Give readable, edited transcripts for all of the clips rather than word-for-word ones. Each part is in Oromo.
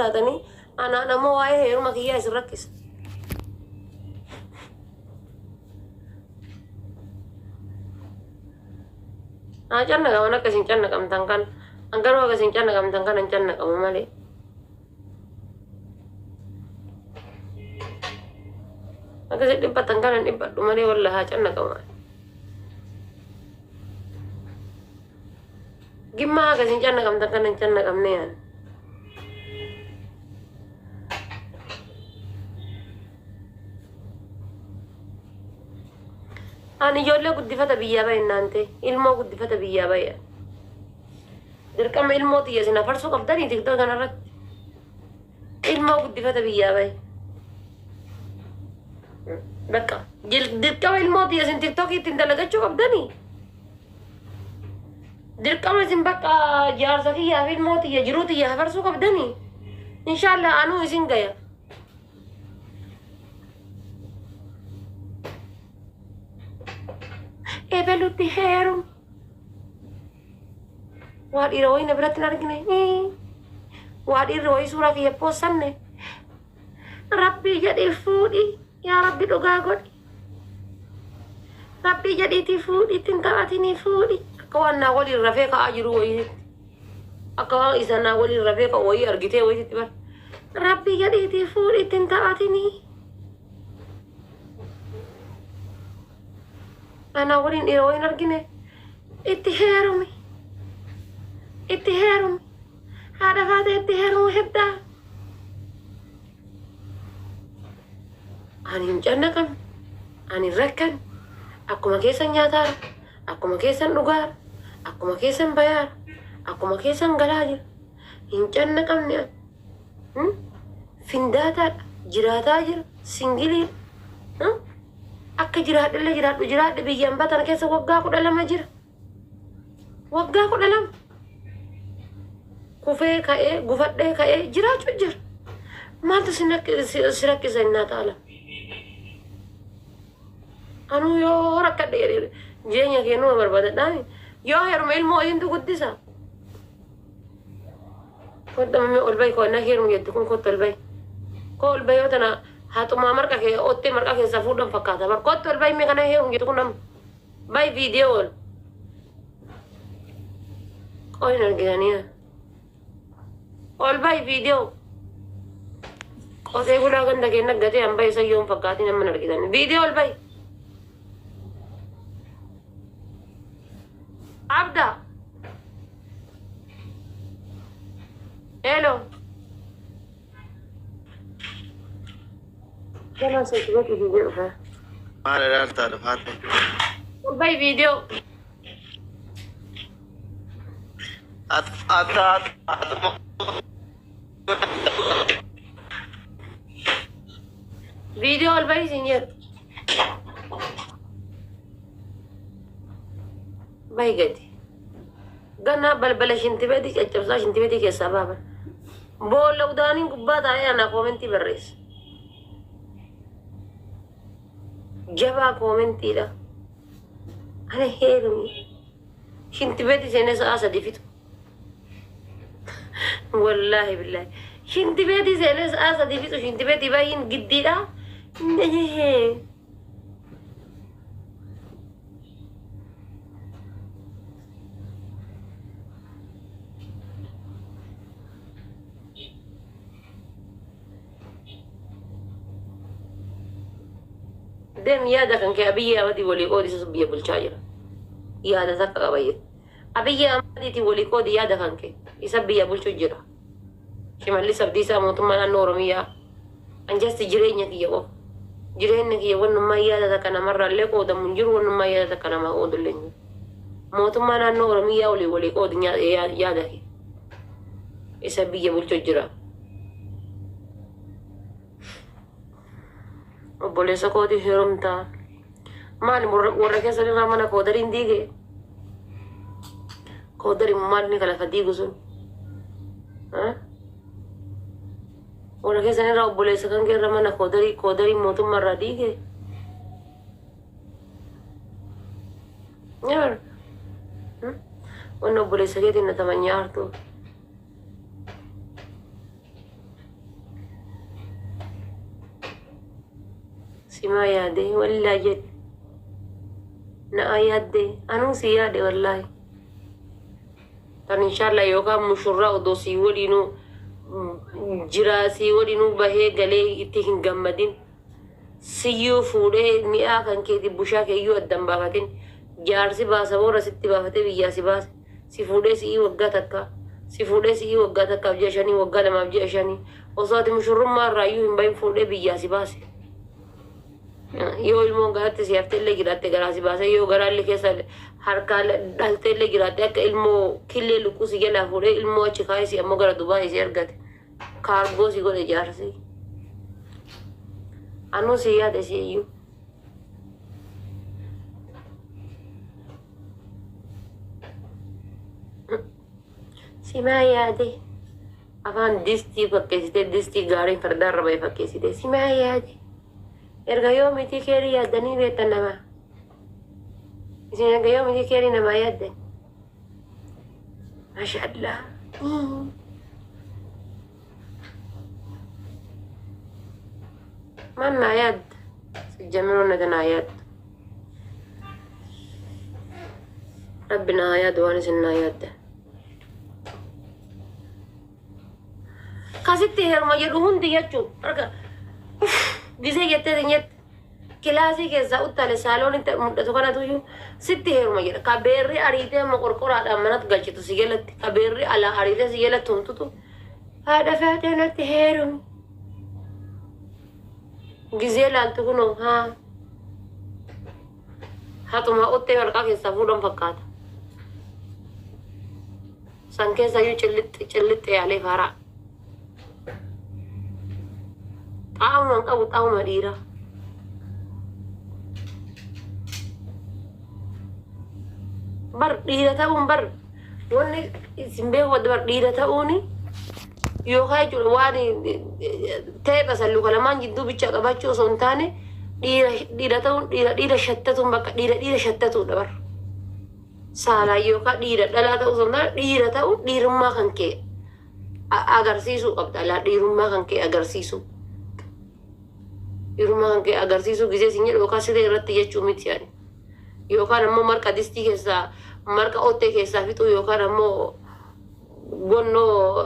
kaatanii anaan ammoo waa'ee heeruma kiyyaa isin rakkisa. Cannaqaman akkasiin cannaqamtan kan garuu akkasiin cannaqamtan kan hin cannaqamu malee. Akkasiin dhibbatan kan hin dhibbadhu malee wallahaa cannaqaman. Gimmaa akkasiin cannaqamtan kan hin cannaqamne yaani. Ani ijoollee guddifata biyyaa bahe naante ilmoo guddifata biyyaa bahe dirqama ilmoo xiyya sina farsuu qabdanii tiktok kanarratti ilmoo guddifata biyyaa bahe bakka dirqama ilmoo xiyya sin tiktokii ittiin dalagachuu qabdanii dirqama isin bakka jaarsa kiyyaa fi ilmoo xiyya jiruu xiyyaa farsuu qabdanii inshaallah anuu isin gaya. Ebelutti heerum waa dhiira wayii na biratti hin argine waa dhiirri wayii suuraa kiyya poossanne rabbii jedhii fuudhi yaa rabbi dhugaa godhi rabbii jedhiitii fuudhi ittiin taphatinii fuudhi akka waan naa waliin rafee ka'aa jiru wayiitti akka waan isa naa waliin rafee ka'u wayii argitee wayiitti bara rabbii jedhiitii fuudhi ittiin taphatinii. Ana waliin dhiira wayii hin argine itti heerumi haadha faata itti heerumu heddaa ani hin cannaqamne ani hin rakkanne akkuma keessan nyaataara akkuma keessan dhugaara akkuma keessan bayaara akkuma keessan galaa jira hin cannaqamne findaataadha jiraataa jira singiliidha. Akka jiraadhillee jiraadhu biyyaan batan keessa waggaa 12 jira. Waggaa 12 kufee ka'ee gufadhee ka'ee jiraachuu jira. Maaltu si rakkisa innaa taala? Anuu yoo rakkadhe jireenya kennuu barbaadadhaani yoo heeruma ilmoo isintu guddisa. Kodhamame ol bahi koo na heerumu jettu kun kottu ol bahi. Koo ol bahi yoo tana hatuma marqa ke otte marqa ke safuudhan fakkaata bar kottu ol bahi mee kana heerumu jettu kun nam bahi viidiyoo ol. Qoyin argitaniya. Ol bahi viidiyoo. Qotee bulaa ganda kenna gatee hamba isa yoon fakkaatiin amma argitan. Viidiyoo ol bahi. Abda. Hello. Jangan saya coba ke video kan. Mana dah ada hati. Bye video. At. Video all bye senior. Bye gadi. Gana balbala shinti bedi cacabsa shinti bedi ke sababa. Bola udani gubba taaya na komenti barres. Jaba komenti da. Ana heerumi. Shinti bedi sene sa asa difitu. Wallahi billahi. Shinti bedi sene sa asa difitu shinti bedi bayin giddi da. Nee. Dem yaada kan ke abiyya amati wali qoodi isa biyya bulchaa jira. Yaada takka qabayye. Abiyya amati wali qoodi yaada kan ke isa biyya bulchuu jira. Shimalli sabdiisaa mootummaa naannoo Oromiyaa anjasti jireenya kiyya qofa. Jireenya kiyya wannummaa yaada takka namarraallee qoodamu hin jiru wannummaa yaada takka namaa qoodullee hin jiru. Mootummaa naannoo Oromiyaa wali qoodi yaada ke isa biyya bulchuu jira. Obboleessa kooti heerumtaa maali warra keessa irraa mana koodariin diige koodariin maalni kala ka diigu sun warra keessa irraa obboleessa kan keerra mana koodariin mootummaa irraa diige nyaar wanna obboleessa keetiin na tamanyaartu سما يادي ولا جد نا يادي أنا سيادي والله تان إن شاء الله يوكا مشورة ودوسي ولينو جراسي ولينو بهي غلي اتهن غمدين سيو فوده مئة كان كيدي بوشا كيو الدم بافتين جارسي باسا ورا ستي بافتي بياسي باس سي فوده سي وقا تكا سي فوده سي وقا تكا بجاشاني وقا لما بجاشاني وصاتي مشورة ما رايو هم باين فوده بياسي باسي yoo ilmoon garaatti siyaftee illee jiraatte garaasi baasa yoo garaallee keessa harkaa dhaltee illee jiraatte akka ilmoo killee lukkuu si jalaa fuudhee ilmoo achi kaayee si ammoo gara Dubaayii si argate kaargoo si godhe jaarsi anuu si yaade si iyyuu si maa yaade afaan distii fakkeessitee distii gaariin fardaarra bahee fakkeessitee si maa yaade erga yoomiti keeri yaaddanii beektan namaa isin erga yoomiti keeri namaa yaaddan maasha allah man naa yaadda sijjamiroon nata naa yaadda rabbi naa yaaddu waan isin naa yaadda kasitti heeruma jedhu hundi jechuun arga gisee jettee tinyet kilaasii keessaa uttaale saaloon itti mudhatu kanatu iyyuu sitti heeruma jedha ka beerri ariitee amma qorqoraadhaan manatti galchitu si jalatti ka beerri alaa ariitee si jalatti humtutu haadha feetee natti heerumi gisee laaltu kunoo haa hatuma uttee warqaa keessaa fuudhan fakkaata san keessa iyyuu cillixxe yaalee faaraa Tahu kamu tahu Madira. Bar dira tahu bar. Wani simbe wad bar dira tahu ni. Yo kai tu wani teh pasal lu kalau manjin tu bicara baca sontane dira tahu dira syatta tu bak dira syatta tu bar. Salah yo kak dira dalam tahu sontane dira tahu di rumah kan ke agar sisu abdallah di rumah kan ke agar sisu. Iruma ke agarsiisu gisee sin jedhu yookaan siree irratti jechuu miti yaani yookaan ammoo marqa distii keessaa marqa ottee keessaa fixuu yookaan ammoo gonnoo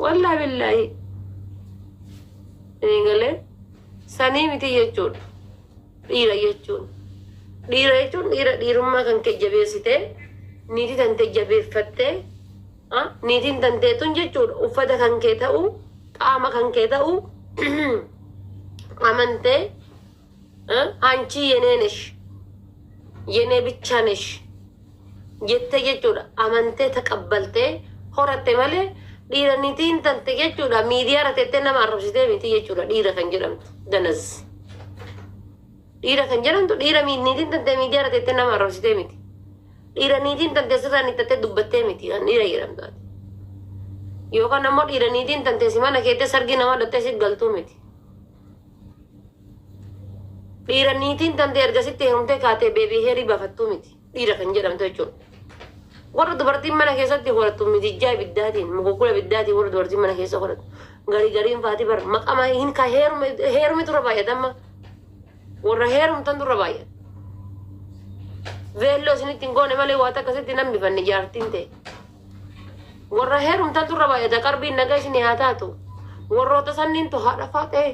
wallaahi billaahi eegalee sanii miti jechuudha dhiira jechuun dhiirummaa kan kee jabeessitee niitii tante jabeeffattee niitiin danteetun jechuudha uffata kan kee ta'u qaama kan kee ta'u amantee anchi yeneenesh yenee bichaanesh jettee jechuudha amantee taqabbaltee horatte malee dhiira niitiin tante jechuudha miidiyaa rateettee nama arrabsitee miti jechuudha dhiira kan jedhamtu danas dhiira kan jedhamtu dhiira niitiin tante miidiyaa rateettee nama arrabsitee miti dhiira niitiin tante sirraa niittattee dubbattee miti kan dhiira jedhamtu ati yookaan ammoo dhiira niitiin tante si mana keettee sargii nama dhattee si galtuu miti dhiira niitiin tante ergasitti heerumtee kaatee beebii heerii baafattuu miti dhiira kan jedhamtu jechuudha warra dubartiin mana keessatti horattu mitijjaa ibiddaatiin mukukkula ibiddaatiin warra dubartiin mana keessa horattu gariin faatii bara maqama hin ka heerumi turra baay'atamma warra heerumtan turra baay'ata veelloo isinitti hin goone malee waata akkasitti namni fanne jaartiin ta'e warra heerumtan turra baay'ata qarbiin nagaa isinii haa taatu warroota sanniin to haadha faatee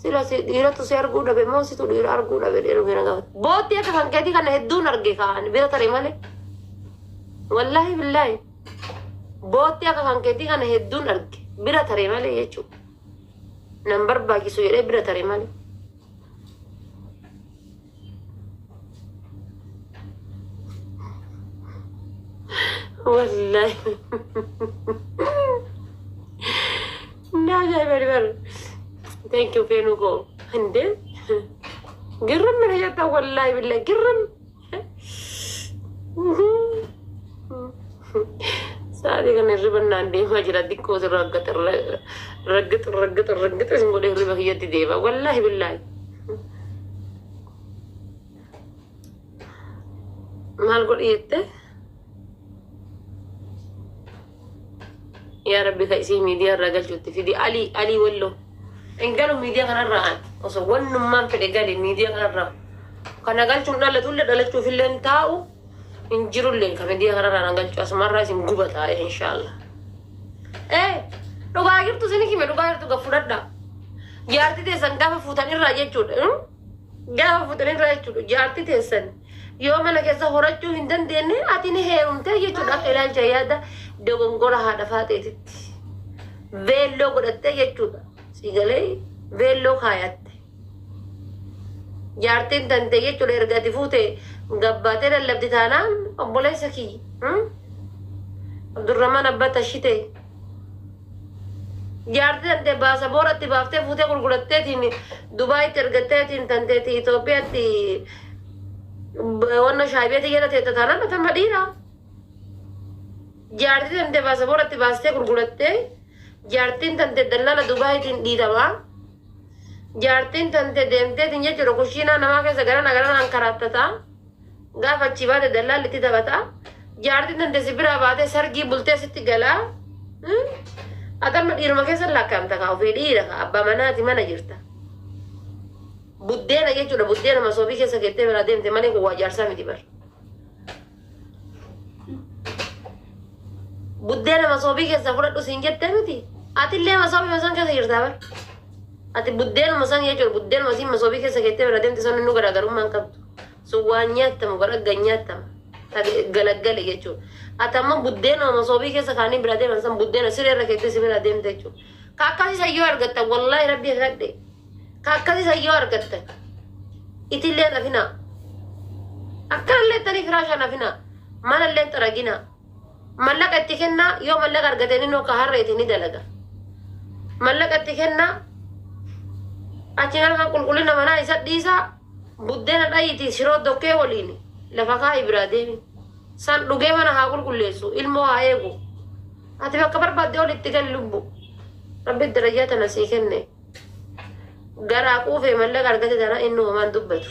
sila si dhiiratu si arguu dhabe moo situ dhiira arguu dhabe dhiiru keena gaafate bootti akka kan keetii kana hedduun arge kaan bira tare malee wallahi billahi bootti akka kan keetii kana hedduun arge bira tare malee jechuudha nan barbaachisu jedhee bira tare malee والله لا جاي بربر ثانك يو فينوكو هندي قرم من هجرته والله بالله قرم سادي كان الربن عندي ما جرى ديكو رقت اسمه له الربا هي ديبا والله بالله ما نقول ايه يا ربي كايسي ميديا الرجال جوت في دي علي ولو إن قالوا ميديا كان الرهان وصو ونمان في دي قال ميديا كان الرهان كان قال شو نلا تقول لا تشوف اللي انتاو انجروا اللي كميديا كان الرهان قال شو اسمع راسي مقبتها إن شاء الله إيه لو غيرت سني كم لو غيرت غفرت دا جارتي تسن قاف فوتاني راجع شود قاف فوتاني راجع شود جارتي تسن يوم أنا كذا خرجت هندن دينه أتيني هيرم تيجي شود أخلال جيادة دوغن غورا هذا فاتت فيلو قدرت تيجي شود سيقولي فيلو خايت جارتي تنتيجي شود إرجعتي فوتة قبّاتي للبدي ثانا أبولي سكي عبد الرحمن أبى تشيته jaartii tante baasaboorratti baaftee fuutee gurguratteetiin Dubaayitti ergatteetiin tanteeti Itoophiyaatti wanna shaayibeeti jedha teetta taanaan atama dhiira. Jaartii tante baasaboorratti baastee gurgurattee jaartiin tante dallala Dubaayitiin dhiitamaa. Jaartiin tante deemteetiin jechuudha kushiinaa namaa keessa garanaan karaattataa. Gaafa achi baate dallaalli itti taphataa. Jaartiin tante sibiraa baatee sargii bultee sitti galaa. Atam dhiiruma keessa lakkaa'amta kaa ofii dhiira kaa abbaa manaati mana jirta. Buddeena jechuudha buddeena masoobii keessa keettee bira deemte malee kun waa jaarsaa miti bar. Buddeena masoobii keessa fudhadhu siin jettee miti. Atillee masoobii masan keessa jirtaa bar. Ati buddeena masan jechuudha buddeena masiin masoobii keessa keettee bira deemte san inni garaagarummaan qabdu. Sun waan nyaattamu garagga nyaattama. Galaggale jechuudha. Atama buddeena masoobii keessa kaanii bira deeman san buddeena sireerra keettee si bira deemte jechuudha. Ka akkasii sayyoo argatta wallaahi rabbi kadhe. Ka akkasii sayyoo argatta. Itillee nafina. Akkanallee tanii firaashaa nafina. Manallee xaragina. Mallaqa itti kennaa yoo mallaqa argatee inni akka harreeti ni dalaga. Mallaqa itti kennaa achi nama qulqullina manaa isa dhiisaa buddeena dhayiiti shiroo dokkee waliin lafa kaa'ii biraa deemi. San dhugee mana haa qulqulleessu ilmoo haa eegu. Ati bakka barbaadde olitti gali lubbu. Rabbi darajaa tana sii kenne. Garaa quufee mallaqa argate tana inni homaan dubbatu.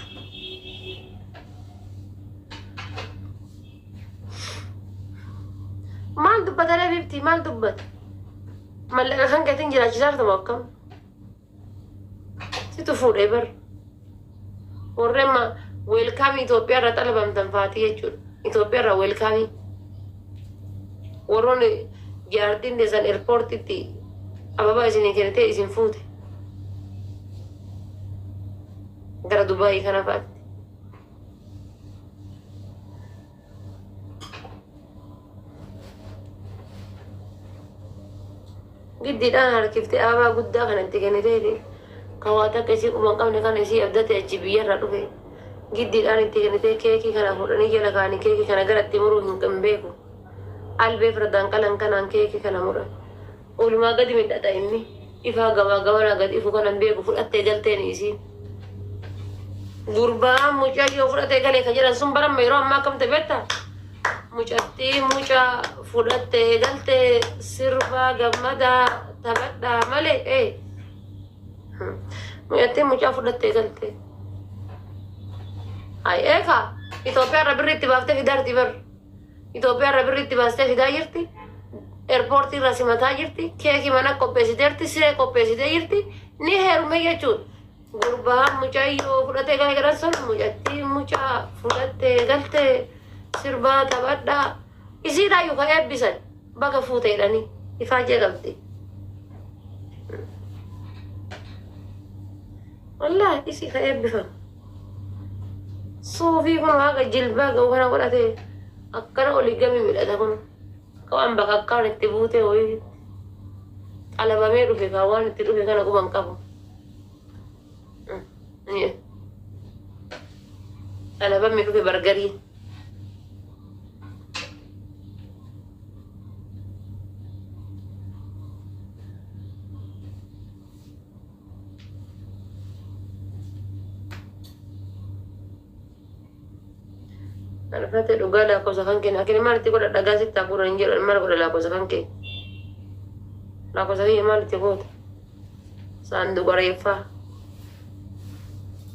Maal dubbatanii bifti maal dubbata? Mallaqa kan keetiin jiraachisaa jirtu akkam? Situ fuudhee bar. Warreen weelkaamii Itoophiyaa irraa xalabamtan faatii jechuudha. Itoophiyaa irraa weelkaamii. Warroonni jaartiin deesan eerpoortiitti ababaa isinii kennitee isin fuute. Gara Dubaayii kana fa'aatti. Giddiidhaan harkiftee ababaa guddaa kanatti kennitee kawaata akka isii quban qabne kana isii abdate achi biyyarraa dhufe. Giddiidhaan itti kennitee keekii kana fudhanii jala kaanii keekii kana gara itti muruu hin beeku. Albee firadaan qalan kanaan keekii kana muran. Oolumaa gadi midhata inni ifaa gamaa gamanaa gadi ifu kanan beeku fudhattee galteen isiin. Gurbaa mucaa yoo fudhatee galee kan jedhan sun baramma yeroo ammaa akkamte beektaa? Mucattii mucaa fudhattee galtee sirbaa gammadaa taphadhaa malee mucattii mucaa fudhattee galtee. Ay eka Itoophiyaa irra birri itti baaftee fidaa jirti bar. Itoophiyaa irra birri itti baastee fidaa jirti. Eerpoortii irra simataa jirti. Keekii mana qopheessitee jirti. Siree qopheessitee jirti. Ni heerume jechuudha. Gurbaa mucayyoo fudhatee galee garan sun mucattii mucaa fudhattee galtee sirbaa taphadhaa. Isiidhaayyuu kan eebbisan baga fuuteedhanii ifaa jeeqabdi. Wallaahi isii kan eebbifamu. Suufii kun waaqa jilbaa ga'u kana godhatee akkana olii gami midhata kun waan bakka akkaan itti buutee wayii qalabamee dhufe kaa waan itti dhufe kana quban qabu. Qalabamee dhufe bargarii. Anafate dhugaa lakkoofsa kan kenne akini maalitti godha dhagaa sitti hafuura hin jedhu maal godha lakkoofsa kan kenne lakkoofsa kiyya maalitti goota saanduqa reeffaa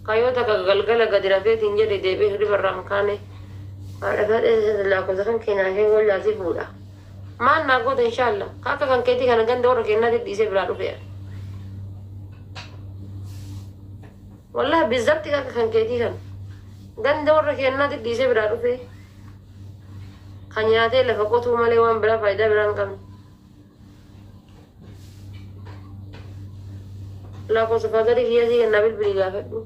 kayyoo takka galgala gadi rafeetiin jedhe deebee hirriba irraa hin kaane anafate lakkoofsa kan kenne akini wallaasi fuudha Maan naa goota inshallah. Akka kan keetii kana ganda warra kennaa dhiisee biraa dhufeera. Wallahi bizzatti akka kan keetii kana. Ganda warra kennaa dhiisee biraa dhufee. Kan nyaatee lafa qotuu malee waan biraa faayidaa biraa hin qabne. Lakkoofsa fagarii kiyyasii kennaa bilbilii gaafadhu.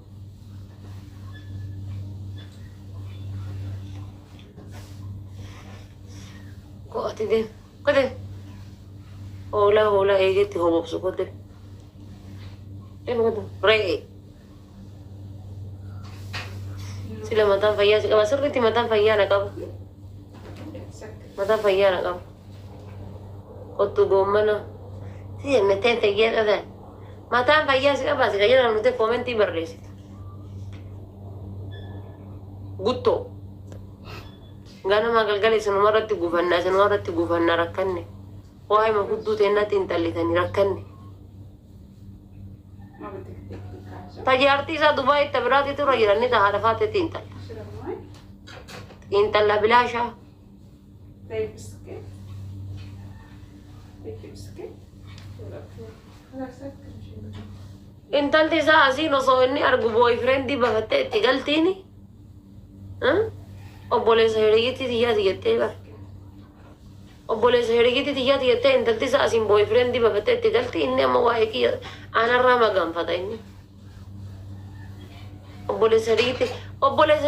Ko'ati deem. Kote. Hoolaa eegetti hobobsu kote. Deema kote. Re'ee. Sila mataan fayyaa si qaba. Sirriitti mataan fayyaa na qaba. Mataan fayyaa na qaba. Kottu goommana. Si jennetteen fayyaa qaba. Mataan fayyaa si qaba. Si qayyana nuti koomentii barreessita. Guttoo. Ganama galgala isinuma irratti gufannaa rakkanne. Waa'ee magudduu teennatti hin xallitanii rakkanne. Tajaartii isaa Dubaay itti biraatti tura jiranii ta'a haadha faateetti hin xalla. Hin xalla bilaashaa. Intalti isaa asiin osoo inni argu booyfireendi bafattee itti galtiini. Obboleessa hirigitti xiyyaati jettee bar. Obboleessa hirigitti xiyyaati jettee intalti isaa asiin booyfireendi bafattee itti galti inni amma waa'ee kiyya aanarraa maganfata inni. Obboleessa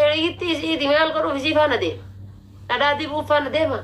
hirigitti isiiti maal godhuuf isii faana deema. Dhadhaa dibuu faana deema.